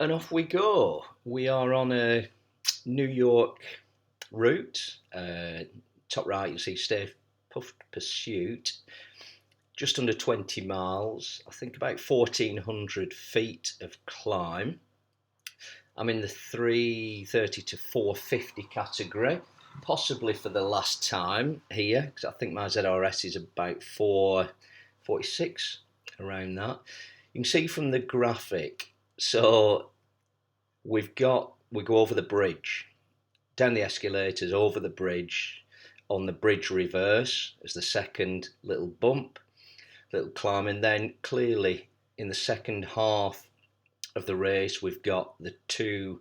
And off we go. We are on a New York route. Top right, you'll see Stay Puft Pursuit. Just under 20 miles. I think about 1,400 feet of climb. I'm in the 330 to 450 category, possibly for the last time here, because I think my ZRS is about 446, around that. You can see from the graphic, so we go over the bridge, down the escalators, over the bridge, on the bridge reverse as the second little bump, little climb, and then clearly in the second half of the race we've got the two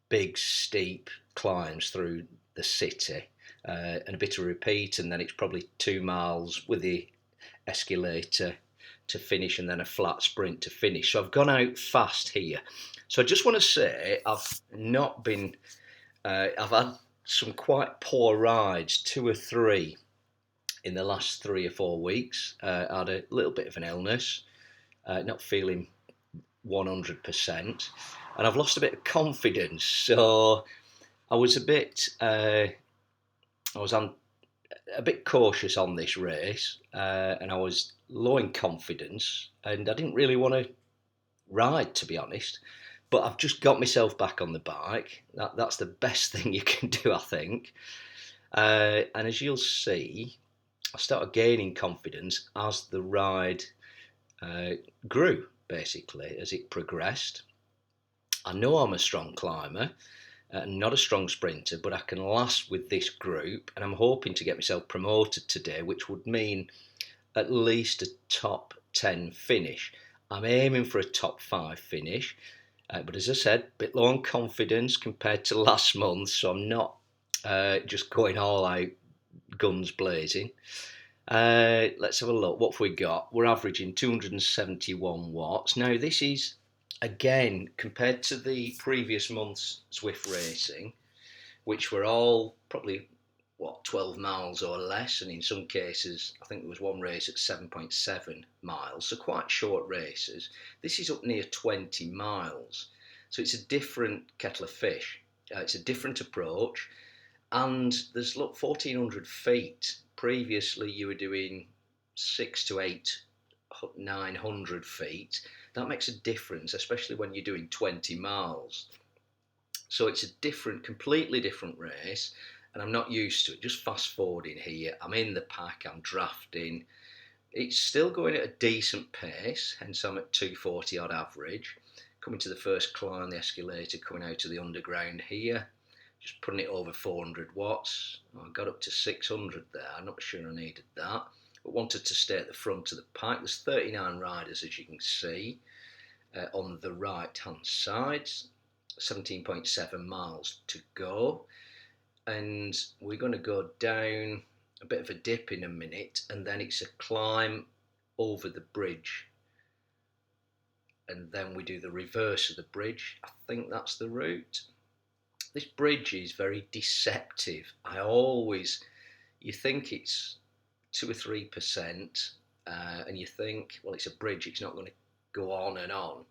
big steep climbs through the city, and a bit of repeat, and then it's probably 2 miles with the escalator to finish, and then a flat sprint to finish. So I've gone out fast here. So I just want to say I've not been, I've had some quite poor rides, 2 or 3 in the last 3 or 4 weeks. I had a little bit of an illness, not feeling 100%, and I've lost a bit of confidence. So I was a bit cautious on this race, and I was low in confidence, and I didn't really want to ride, to be honest. But I've just got myself back on the bike. That's the best thing you can do, I think. And as you'll see, I started gaining confidence as the ride grew, basically, as it progressed. I know I'm a strong climber, not a strong sprinter, but I can last with this group, and I'm hoping to get myself promoted today, which would mean at least a top 10 finish. I'm aiming for a top 5 finish, but as I said, a bit low on confidence compared to last month, so I'm not just going all out guns blazing. Let's have a look. What have we got? We're averaging 271 watts. Now, this is, again, compared to the previous month's ZWIFT Racing, which were all probably, 12 miles or less, and in some cases, I think there was one race at 7.7 miles, so quite short races. This is up near 20 miles, so it's a different kettle of fish. It's a different approach, and there's, 1,400 feet. Previously, you were doing 6 to 8, 900 feet. That makes a difference, especially when you're doing 20 miles. So it's a completely different race, and I'm not used to it. Just fast forwarding here, I'm in the pack, I'm drafting. It's still going at a decent pace, hence I'm at 240 odd average. Coming to the first climb, the escalator, coming out to the underground here. Just putting it over 400 watts. I got up to 600 there. I'm not sure I needed that, but wanted to stay at the front of the pack. There's 39 riders, as you can see, on the right hand side. 17.7 miles to go, and we're going to go down a bit of a dip in a minute, and then it's a climb over the bridge, and then we do the reverse of the bridge. I think that's the route. This bridge is very deceptive. You think it's 2 or 3%, and you think, well, it's a bridge, it's not going to go on and on.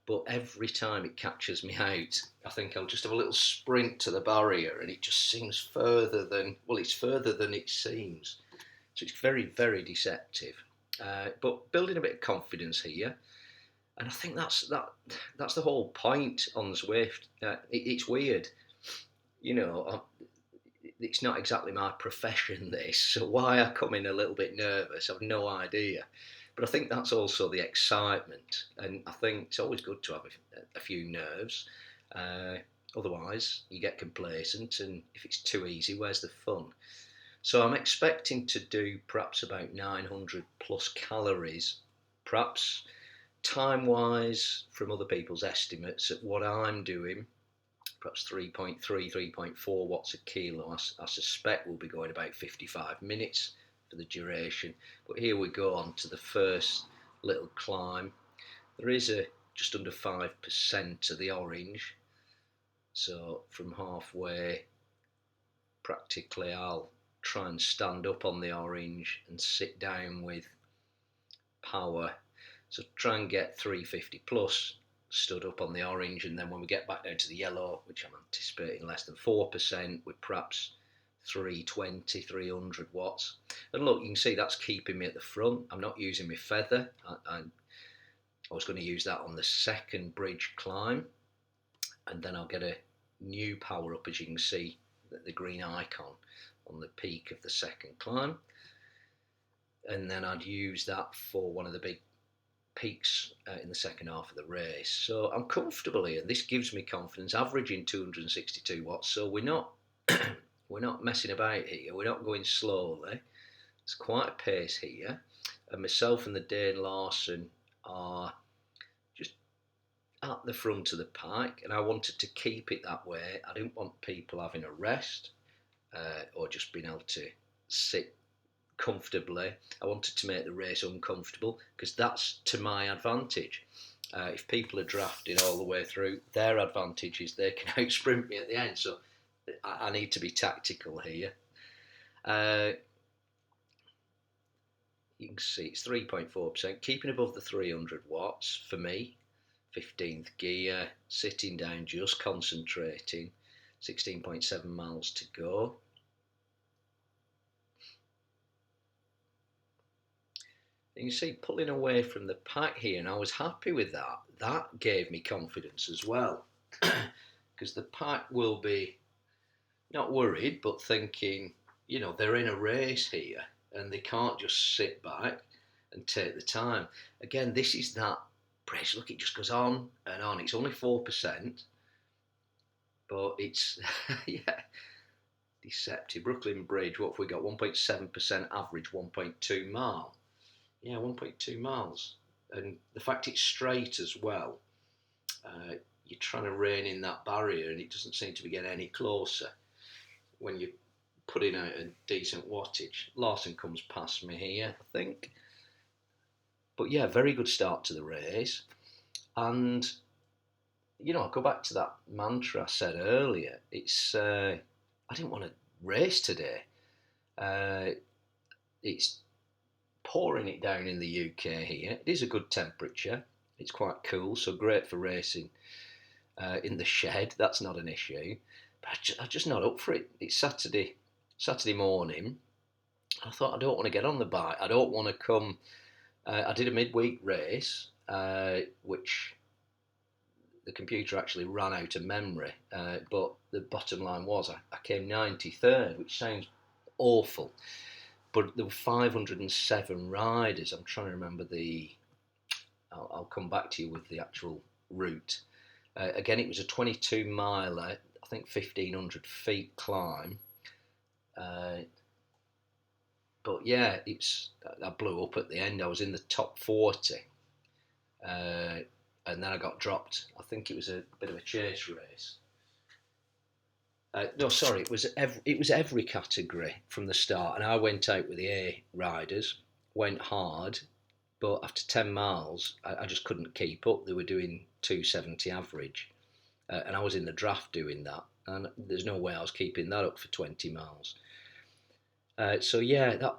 But every time it catches me out, I think I'll just have a little sprint to the barrier, and it just seems further than it seems. So it's very, very deceptive. But building a bit of confidence here, and I think that's the whole point on Zwift. It's weird, it's not exactly my profession, this, so why I come in a little bit nervous, I've no idea. But I think that's also the excitement, and I think it's always good to have a few nerves. Otherwise, you get complacent, and if it's too easy, where's the fun? So I'm expecting to do perhaps about 900 plus calories, perhaps time-wise, from other people's estimates, at what I'm doing, perhaps 3.3, 3.4 watts a kilo. I suspect we'll be going about 55 minutes for the duration. But here we go on to the first little climb. There is just under 5% of the orange, so from halfway, practically I'll try and stand up on the orange and sit down with power. So try and get 350 plus stood up on the orange, and then when we get back down to the yellow, which I'm anticipating less than 4%, with perhaps 320, 300 watts. And look, you can see that's keeping me at the front. I'm not using my feather. I was going to use that on the second bridge climb, and then I'll get a new power up, as you can see, the green icon on the peak of the second climb. And then I'd use that for one of the big peaks in the second half of the race. So I'm comfortable here. This gives me confidence, averaging 262 watts. So we're not we're not messing about here. We're not going slowly. It's quite a pace here. And myself and the Dane Larson are just at the front of the pack, and I wanted to keep it that way. I didn't want people having a rest or just being able to sit comfortably. I wanted to make the race uncomfortable, because that's to my advantage. If people are drafting all the way through, their advantage is they can out-sprint me at the end, so I need to be tactical here. You can see it's 3.4%, keeping above the 300 watts for me. 15th gear, sitting down, just concentrating. 16.7 miles to go. You can see pulling away from the pack here, and I was happy with that. That gave me confidence as well, because the pack will be not worried, but thinking, you know, they're in a race here and they can't just sit back and take the time. Again, this is that bridge. Look, it just goes on and on. It's only 4%, but it's, yeah, deceptive. Brooklyn Bridge, what have we got? 1.7% average, 1.2 mile. Yeah, 1.2 miles. And the fact it's straight as well, you're trying to rein in that barrier, and it doesn't seem to be getting any closer when you're putting out a decent wattage. Larson comes past me here, I think. But yeah, very good start to the race. And, you know, I'll go back to that mantra I said earlier. It's, I didn't want to race today. It's pouring it down in the UK here. It is a good temperature. It's quite cool, so great for racing in the shed. That's not an issue. But I'm just not up for it. It's Saturday morning. I thought, I don't want to get on the bike. I don't want to come. I did a midweek race, which the computer actually ran out of memory. But the bottom line was I came 93rd, which sounds awful. But there were 507 riders. I'm trying to remember I'll come back to you with the actual route. Again, it was a 22 miler, I think 1,500 feet climb. But yeah, I blew up at the end. I was in the top 40. And then I got dropped. I think it was a bit of a chase race. No, sorry, it was every category from the start, and I went out with the A riders, went hard, but after 10 miles, I just couldn't keep up. They were doing 270 average, and I was in the draft doing that, and there's no way I was keeping that up for 20 miles. So yeah, that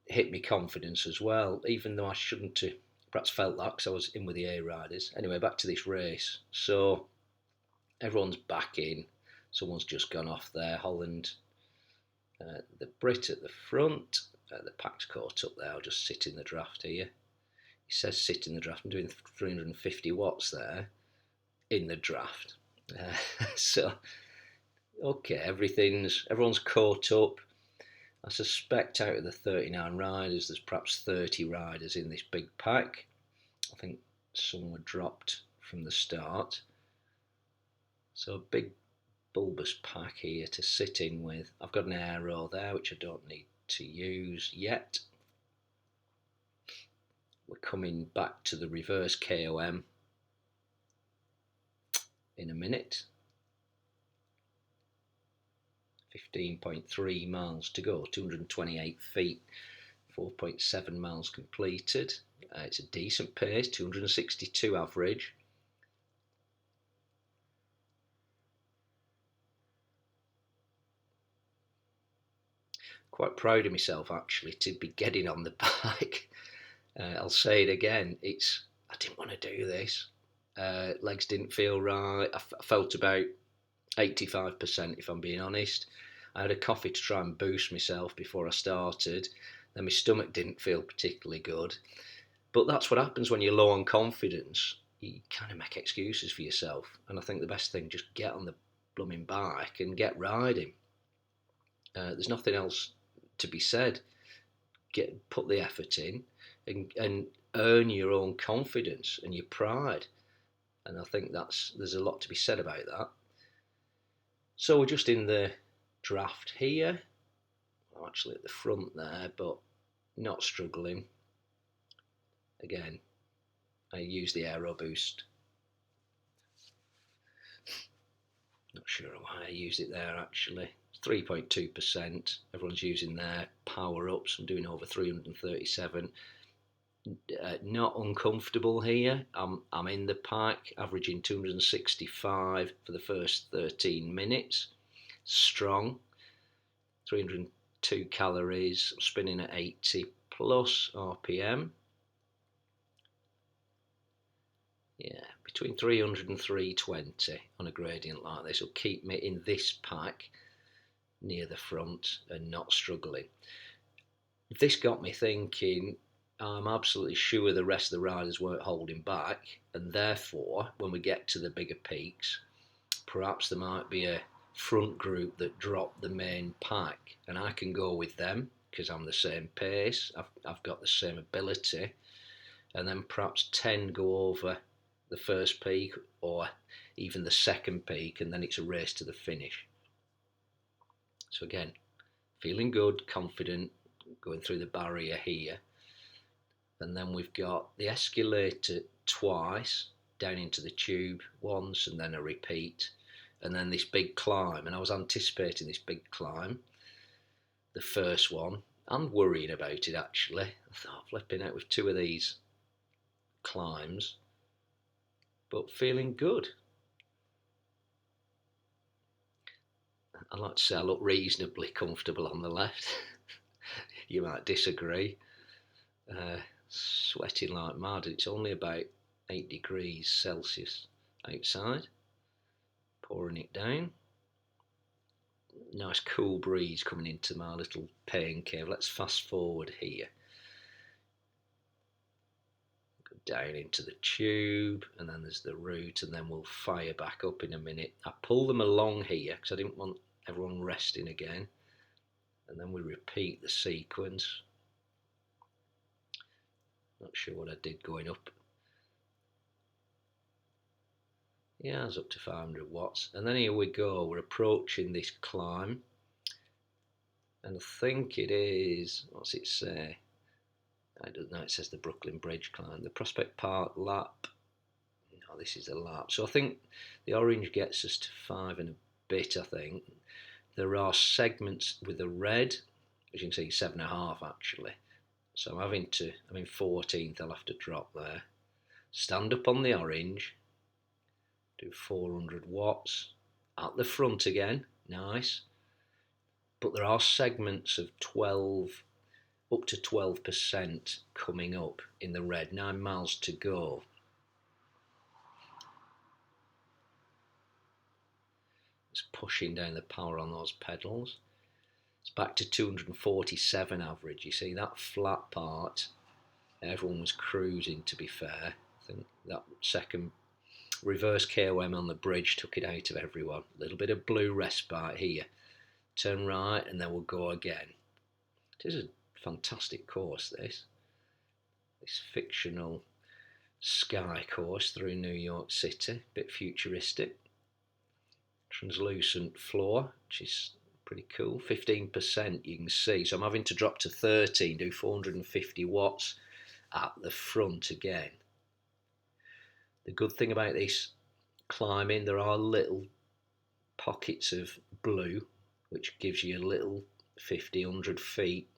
hit me confidence as well, even though I shouldn't have perhaps felt that, because I was in with the A riders. Anyway, back to this race. So everyone's back in. Someone's just gone off there, Holland. The Brit at the front. The pack's caught up there. I'll just sit in the draft here. He says sit in the draft. I'm doing 350 watts there in the draft. So, okay, everyone's caught up. I suspect out of the 39 riders, there's perhaps 30 riders in this big pack. I think some were dropped from the start. So a big bulbous pack here to sit in with. I've got an aero there, which I don't need to use yet. We're coming back to the reverse KOM in a minute. 15.3 miles to go, 228 feet, 4.7 miles completed. It's a decent pace, 262 average. Quite proud of myself actually to be getting on the bike. I'll say it again, I didn't want to do this. Legs didn't feel right. I felt about 85%, if I'm being honest. I had a coffee to try and boost myself before I started. Then my stomach didn't feel particularly good. But that's what happens when you're low on confidence. You kind of make excuses for yourself. And I think the best thing, just get on the blooming bike and get riding. There's nothing else to be said. Put the effort in and earn your own confidence and your pride. And I think there's a lot to be said about that. So we're just in the draft here. I'm actually at the front there, but not struggling. Again, I use the aero boost. Not sure why I used it there actually. 3.2%. Everyone's using their power ups. I'm doing over 337. Not uncomfortable here. I'm in the pack, averaging 265 for the first 13 minutes. Strong. 302 calories. I'm spinning at 80 plus RPM. Yeah, between 300 and 320 on a gradient like this will keep me in this pack near the front and not struggling. This got me thinking, I'm absolutely sure the rest of the riders weren't holding back, and therefore when we get to the bigger peaks, perhaps there might be a front group that drop the main pack and I can go with them because I'm the same pace, I've got the same ability, and then perhaps 10 go over the first peak or even the second peak, and then it's a race to the finish. So again, feeling good, confident, going through the barrier here. And then we've got the escalator twice, down into the tube once, and then a repeat. And then this big climb, and I was anticipating this big climb, the first one, and worrying about it actually. I thought, flipping out with two of these climbs, but feeling good. I'd like to say I look reasonably comfortable on the left. You might disagree. Sweating like mad. It's only about 8 degrees Celsius outside. Pouring it down. Nice cool breeze coming into my little pain cave. Let's fast forward here. Go down into the tube, and then there's the route, and then we'll fire back up in a minute. I pull them along here because I didn't want everyone resting again. And then we repeat the sequence. Not sure what I did going up. Yeah, it's up to 500 watts. And then here we go. We're approaching this climb. And I think it is, what's it say? I don't know, it says the Brooklyn Bridge climb. The Prospect Park lap. No, this is a lap. So I think the orange gets us to 5 and a bit, I think. There are segments with the red, as you can see, 7.5 actually. So I'm in 14th, I'll have to drop there. Stand up on the orange, do 400 watts, at the front again, nice. But there are segments of 12, up to 12% coming up in the red, 9 miles to go. It's pushing down the power on those pedals. It's back to 247 average. You see that flat part, everyone was cruising, to be fair. I think that second reverse KOM on the bridge took it out of everyone. A little bit of blue respite here. Turn right and then we'll go again. It is a fantastic course, this fictional sky course through New York City, a bit futuristic. Translucent floor, which is pretty cool. 15% you can see, so I'm having to drop to 13, do 450 watts at the front again. The good thing about this climbing, there are little pockets of blue which gives you a little 50, 100 feet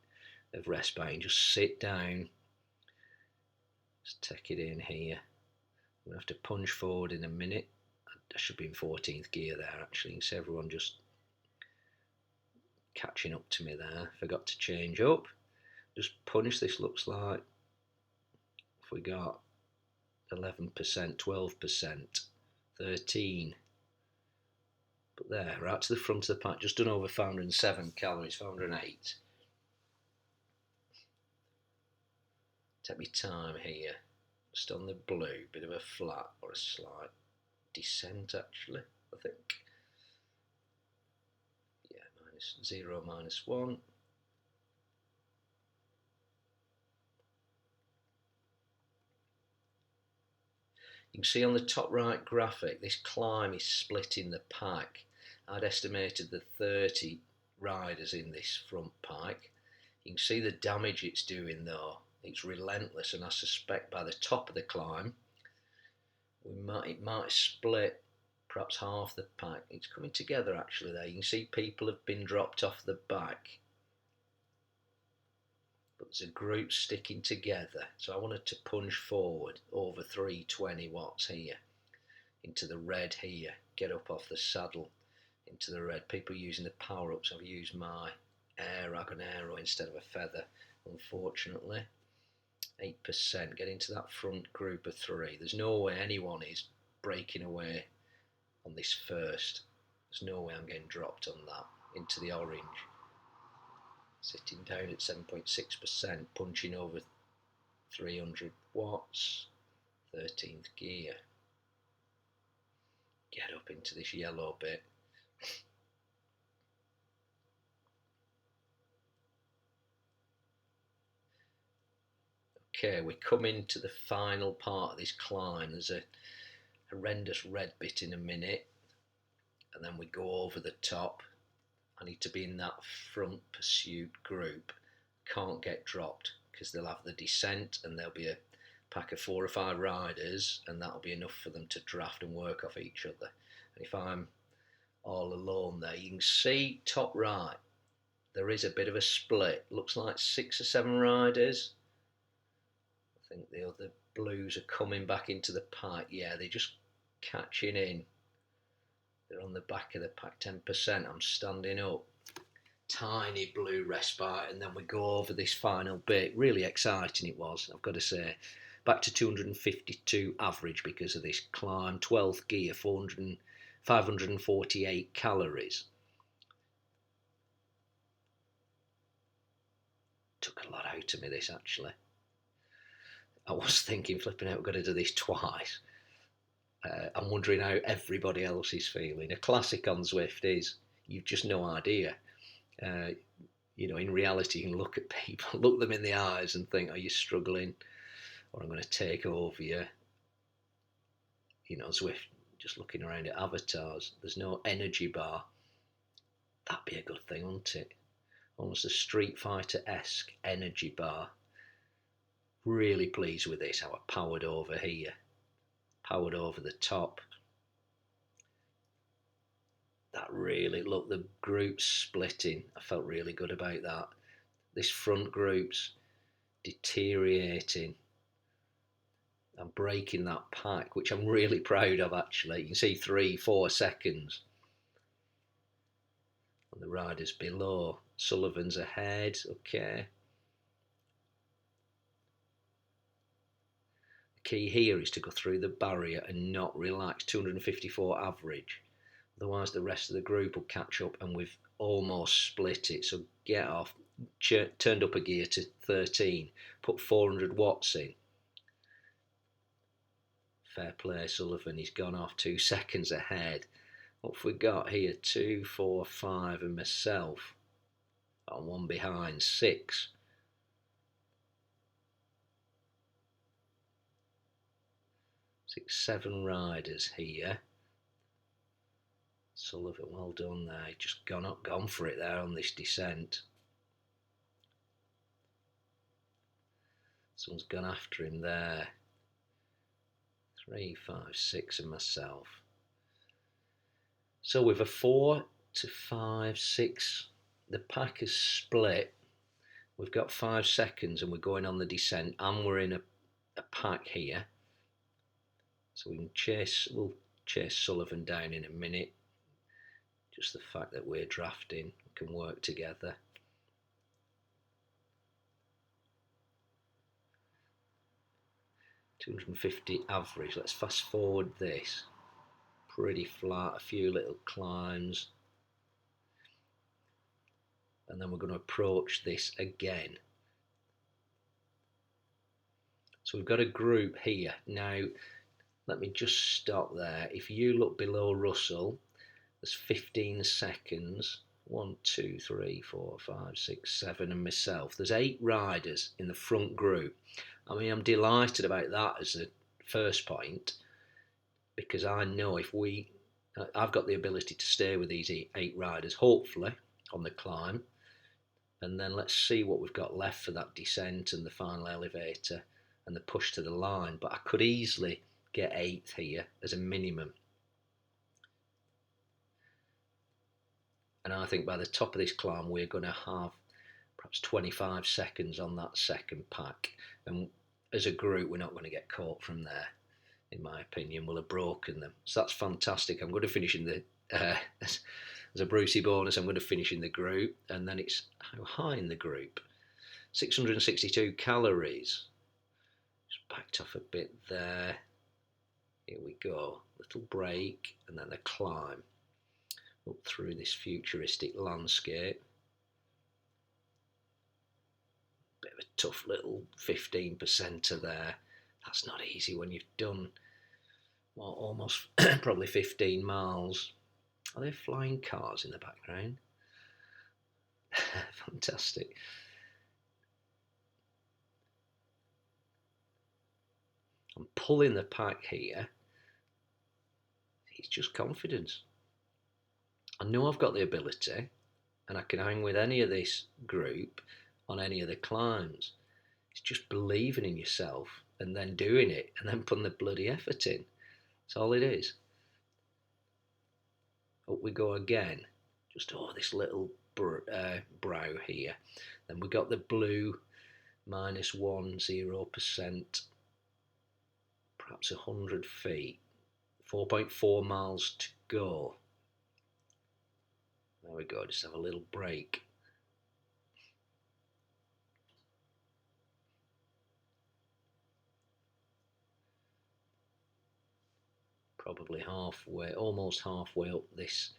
of respite. Just sit down, just take it in here. I'm going to have to punch forward in a minute. I should be in 14th gear there actually, so everyone just catching up to me there. Forgot to change up. Just punch. This looks like if we got 11%, 12%, 13%. But there, right to the front of the pack, just done over 507 calories, 508. Take my time here. Just on the blue, bit of a flat or a slight descent actually, I think. Yeah, -0, -1. You can see on the top right graphic, this climb is splitting the pack. I'd estimated the 30 riders in this front pack. You can see the damage it's doing though. It's relentless, and I suspect by the top of the climb, it might split perhaps half the pack. It's coming together actually there. You can see people have been dropped off the back. But there's a group sticking together, so I wanted to punch forward over 320 watts here into the red here, get up off the saddle into the red. People using the power-ups. I've used my Air-Rag Aero instead of a feather, unfortunately. 8%, get into that front group of 3. There's no way anyone is breaking away on this first. There's no way I'm getting dropped on that into the orange. Sitting down at 7.6%, punching over 300 watts, 13th gear. Get up into this yellow bit. Okay, we come into the final part of this climb. There's a horrendous red bit in a minute, and then we go over the top. I need to be in that front pursuit group. Can't get dropped because they'll have the descent and there'll be a pack of 4 or 5 riders, and that'll be enough for them to draft and work off each other. And if I'm all alone there, you can see top right, there is a bit of a split. Looks like 6 or 7 riders. I think the other blues are coming back into the pack. Yeah, they're just catching in. They're on the back of the pack, 10%. I'm standing up. Tiny blue respite, and then we go over this final bit. Really exciting it was, I've got to say. Back to 252 average because of this climb. 12th gear, 548 calories. Took a lot out of me, this actually. I was thinking, flipping out, we've got to do this twice. I'm wondering how everybody else is feeling. A classic on Zwift is you've just no idea. You know, in reality, you can look at people, look them in the eyes and think, are you struggling? Or I'm going to take over you. You know, Zwift, just looking around at avatars, there's no energy bar. That'd be a good thing, wouldn't it? Almost a Street Fighter-esque energy bar. Really pleased with this, how I powered over here. Powered over the top. That really, look, the group's splitting. I felt really good about that. This front group's deteriorating. I'm breaking that pack, which I'm really proud of actually. You can see 3-4 seconds. And the riders below. Sullivan's ahead, okay. Key here is to go through the barrier and not relax. 254 average, otherwise the rest of the group will catch up, and we've almost split it. So get off, turned up a gear to 13, put 400 watts in. Fair play Sullivan, he's gone off 2 seconds ahead. What have we got here? 2, 4, 5 and myself on one behind, 6. 6, 7 riders here. Sullivan, well done there. Just gone for it there on this descent. Someone's gone after him there. 3, 5, 6 and myself. So with a 4 to 5, 6, the pack is split. We've got 5 seconds and we're going on the descent, and we're in a pack here. So we'll chase Sullivan down in a minute. Just the fact that we're drafting, we can work together. 250 average. Let's fast forward this. Pretty flat, a few little climbs. And then we're going to approach this again. So we've got a group here. Now, let me just stop there. If you look below Russell, there's 15 seconds. 1, 2, 3, 4, 5, 6, 7, and myself. There's 8 riders in the front group. I mean, I'm delighted about that as a first point, because I know I've got the ability to stay with these 8 riders, hopefully, on the climb. And then let's see what we've got left for that descent and the final elevator and the push to the line. But I could easily get 8th here as a minimum. And I think by the top of this climb, we're going to have perhaps 25 seconds on that second pack. And as a group, we're not going to get caught from there, in my opinion. We'll have broken them. So that's fantastic. I'm going to finish in the, as a Brucey bonus, I'm going to finish in the group. And then it's how high in the group? 662 calories. Just backed off a bit there. Here we go. Little break and then the climb up through this futuristic landscape. Bit of a tough little 15%er there. That's not easy when you've done, well, almost probably 15 miles. Are there flying cars in the background? Fantastic. I'm pulling the pack here. It's just confidence. I know I've got the ability and I can hang with any of this group on any of the climbs. It's just believing in yourself and then doing it and then putting the bloody effort in. That's all it is. Up we go again. Just, this little brow here. Then we got the blue -1, 0%, perhaps 100 feet. 4.4 miles to go. There we go, just have a little break. Probably halfway, almost halfway up this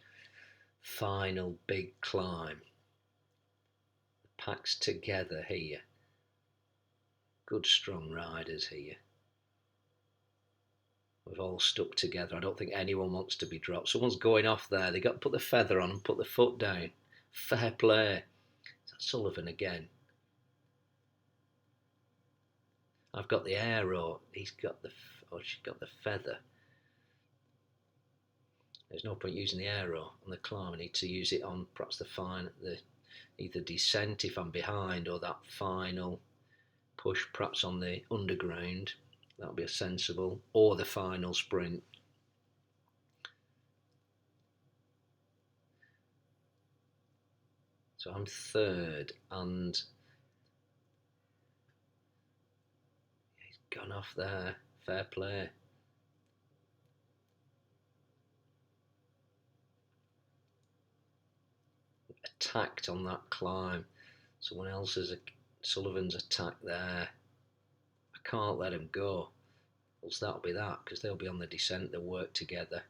final big climb. The pack's together here. Good strong riders here. We've all stuck together. I don't think anyone wants to be dropped. Someone's going off there. They got to put the feather on and put the foot down. Fair play. That's Sullivan again. I've got the arrow. She's got the feather. There's no point using the arrow on the climb. I need to use it on perhaps the either descent if I'm behind, or that final push perhaps on the underground. That'll be a sensible, or the final sprint. So I'm third, and he's gone off there. Fair play. Attacked on that climb. Someone else Sullivan's attacked there. I can't let him go, else that'll be that, because they'll be on the descent. They'll work together,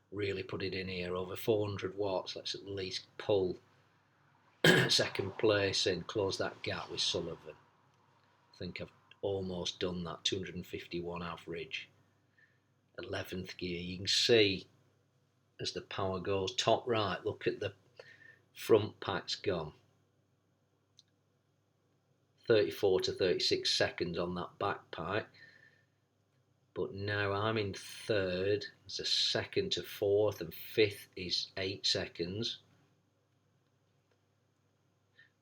really put it in here. Over 400 watts. Let's at least pull second place in, close that gap with Sullivan. I think I've almost done that. 251 average, 11th gear. You can see as the power goes top right, look at the front pack's gone. 34 to 36 seconds on that back pack. But now I'm in third. There's a second to fourth, and fifth is 8 seconds.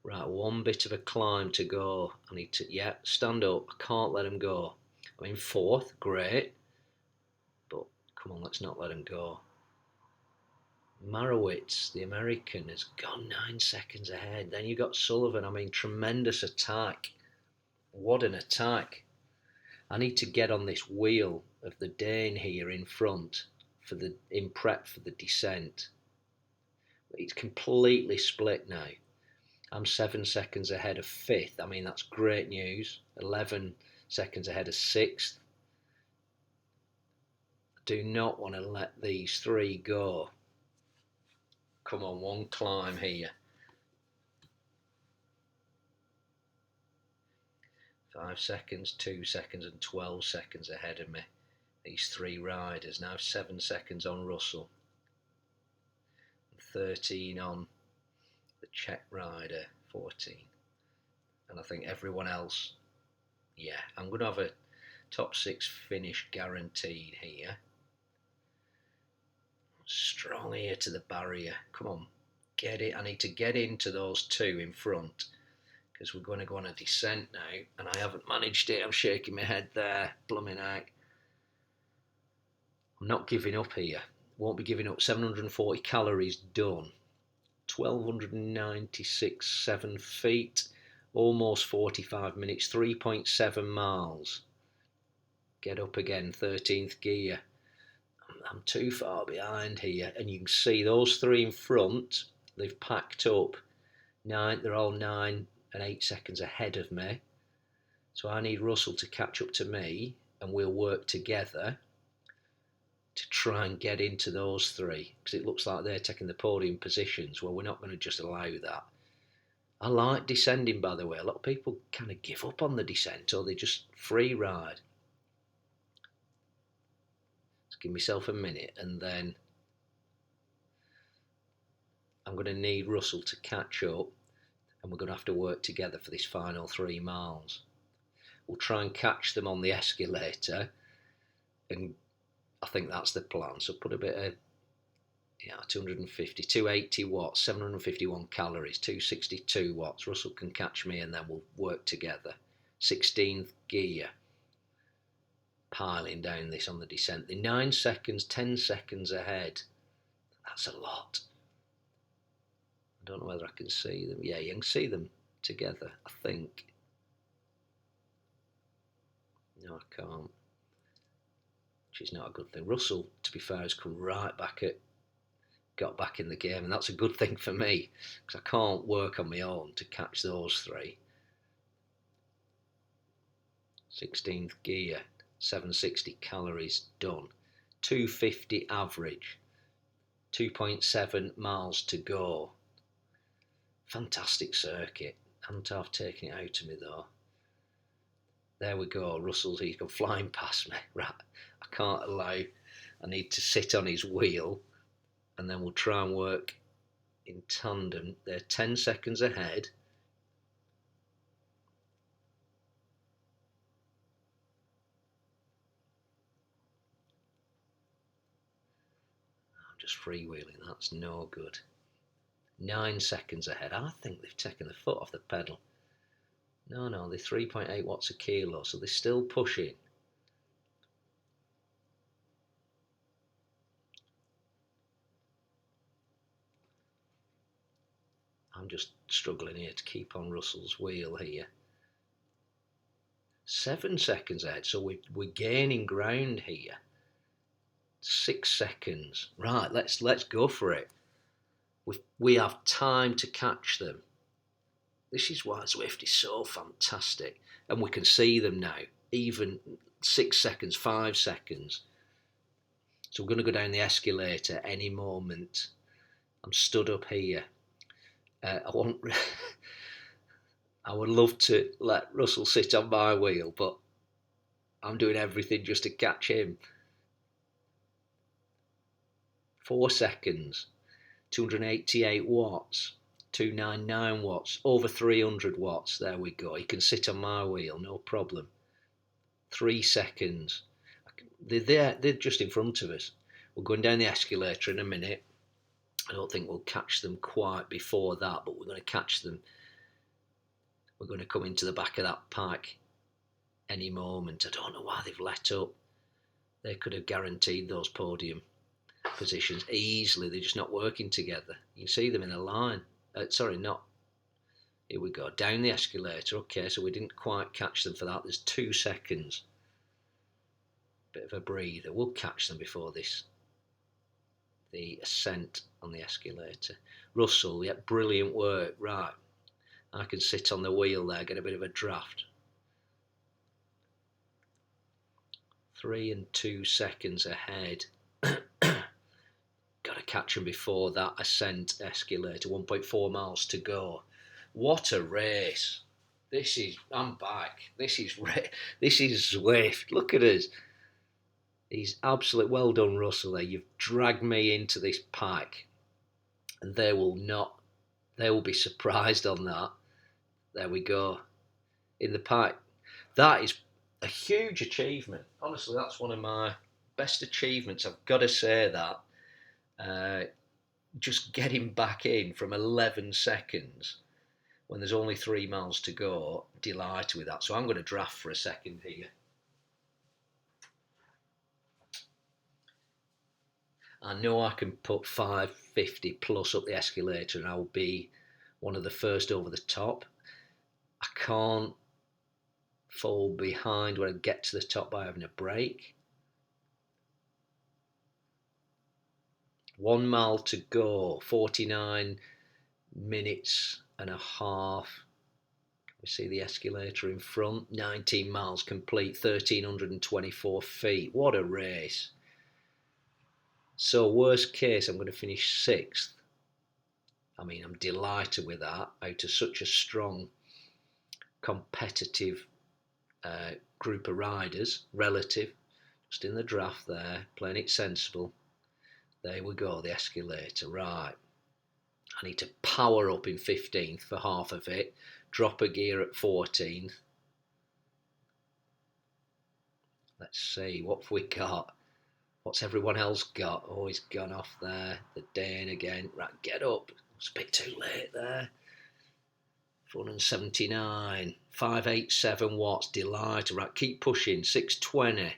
Right, one bit of a climb to go. I need to, stand up. I can't let him go. I'm in fourth, great. But come on, let's not let him go. Marowitz, the American, has gone 9 seconds ahead. Then you got Sullivan. I mean, tremendous attack. What an attack. I need to get on this wheel of the Dane here in front in prep for the descent. It's completely split now. I'm 7 seconds ahead of fifth. I mean, that's great news. 11 seconds ahead of sixth. do not want to let these three go. Come on, one climb here. 5 seconds, 2 seconds and 12 seconds ahead of me. These three riders. Now 7 seconds on Russell. 13 on the Czech rider, 14. And I think everyone else, yeah, I'm going to have a top 6 finish guaranteed here. Strong here to the barrier. Come on, get it. I need to get into those two in front, because we're going to go on a descent now, and I haven't managed it. I'm shaking my head there, blooming out. I'm not giving up here. Won't be giving up. 740 calories done. 1296 7 feet. Almost 45 minutes. 3.7 miles. Get up again. 13th gear. I'm too far behind here, and you can see those three in front. They've packed up. They're all 9 and 8 seconds ahead of me. So I need Russell to catch up to me, and we'll work together to try and get into those three, because it looks like they're taking the podium positions. Well, we're not going to just allow that. I like descending, by the way. A lot of people kind of give up on the descent, or they just free ride. Just give myself a minute, and then I'm going to need Russell to catch up, and we're going to have to work together for this final 3 miles. We'll try and catch them on the escalator, and I think that's the plan. So put a bit of, 250, 280 watts, 751 calories, 262 watts. Russell can catch me, and then we'll work together. 16th gear. Piling down this on the descent. The 9 seconds, 10 seconds ahead. That's a lot. I don't know whether I can see them. Yeah, you can see them together, I think. No, I can't. Which is not a good thing. Russell, to be fair, has come right back got back in the game, and that's a good thing for me, because I can't work on my own to catch those three. 16th gear, 760 calories done. 250 average. 2.7 miles to go. Fantastic circuit. Haven't half taken it out of me though. There we go. He's gone flying past me. Right, I can't allow. I need to sit on his wheel, and then we'll try and work in tandem. They're 10 seconds ahead. I'm just freewheeling. That's no good. 9 seconds ahead. I think they've taken the foot off the pedal. No, they're 3.8 watts a kilo, so they're still pushing. I'm just struggling here to keep on Russell's wheel here. 7 seconds ahead, so we're gaining ground here. 6 seconds. Right, let's go for it. We have time to catch them. This is why Zwift is so fantastic. And we can see them now, even 6 seconds, 5 seconds. So we're going to go down the escalator any moment. I'm stood up here. I would love to let Russell sit on my wheel, but I'm doing everything just to catch him. 4 seconds, 288 watts. 299 watts, over 300 watts. There we go. You can sit on my wheel, no problem. 3 seconds. They're just in front of us. We're going down the escalator in a minute. I don't think we'll catch them quite before that, but we're going to catch them. We're going to come into the back of that pack any moment. I don't know why they've let up. They could have guaranteed those podium positions easily. They're just not working together. You can see them in a line. Sorry, not. Here we go. Down the escalator. Okay, so we didn't quite catch them for that. There's 2 seconds. Bit of a breather. We'll catch them before the ascent on the escalator. Russell, yeah, brilliant work. Right. I can sit on the wheel there, get a bit of a draft. 3 and 2 seconds ahead. Got to catch him before that ascent escalator. 1.4 miles to go. What a race! I'm back. This is Zwift. Look at us. He's absolute. Well done, Russell. There, you've dragged me into this pack, and they will be surprised on that. There we go. In the pack. That is a huge achievement. Honestly, that's one of my best achievements. I've got to say that. Just getting back in from 11 seconds when there's only 3 miles to go. Delighted with that. So I'm going to draft for a second here. I know I can put 550 plus up the escalator and I'll be one of the first over the top. I can't fall behind when I get to the top by having a break. 1 mile to go, 49 minutes and a half. We see the escalator in front, 19 miles complete, 1,324 feet. What a race. So worst case, I'm going to finish 6th. I mean, I'm delighted with that, out of such a strong, competitive group of riders, relative, just in the draft there, playing it sensible. There we go, the escalator, right. I need to power up in 15th for half of it, drop a gear at 14th. Let's see, what have we got? What's everyone else got? Oh, he's gone off there. The Dane again. Right, get up. It's a bit too late there. 479. 587 watts. Delighted. Right, keep pushing. 620.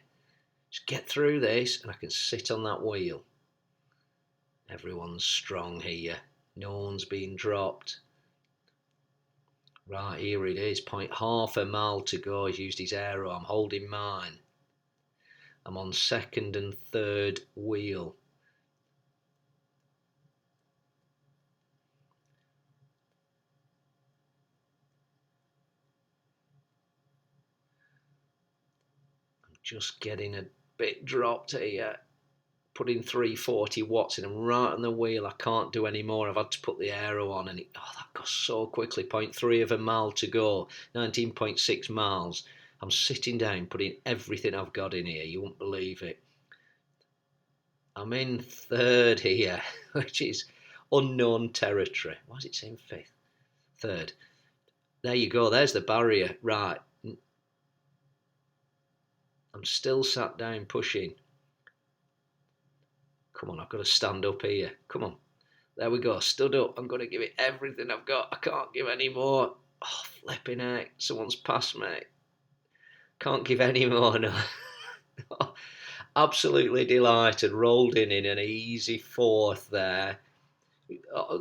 Just get through this and I can sit on that wheel. Everyone's strong here. No one's been dropped. Right, here it is. Half a mile to go. He's used his aero. I'm holding mine. I'm on 2nd and 3rd wheel. I'm just getting a bit dropped here. Putting 340 watts in. I'm right on the wheel. I can't do any more. I've had to put the aero on and that goes so quickly. 0.3 of a mile to go. 19.6 miles. I'm sitting down, putting everything I've got in here. You won't believe it. I'm in 3rd here, which is unknown territory. Why is it saying 5th? 3rd. There you go. There's the barrier. Right. I'm still sat down pushing. Come on, I've got to stand up here. Come on. There we go. Stood up. I'm going to give it everything I've got. I can't give any more. Oh, flipping heck. Someone's passed me. Can't give any more, no. Absolutely delighted. Rolled in an easy 4th there.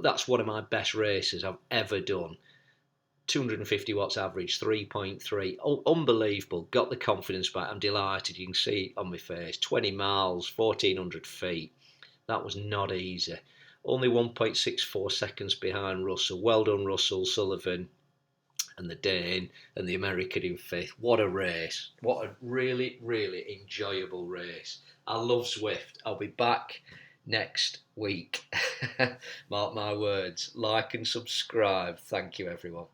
That's one of my best races I've ever done. 250 watts average, 3.3. Oh, unbelievable. Got the confidence back. I'm delighted. You can see it on my face. 20 miles, 1,400 feet. That was not easy. Only 1.64 seconds behind Russell. Well done, Russell, Sullivan, and the Dane, and the American in 5th. What a race. What a really, really enjoyable race. I love Zwift. I'll be back next week. Mark my words. Like and subscribe. Thank you, everyone.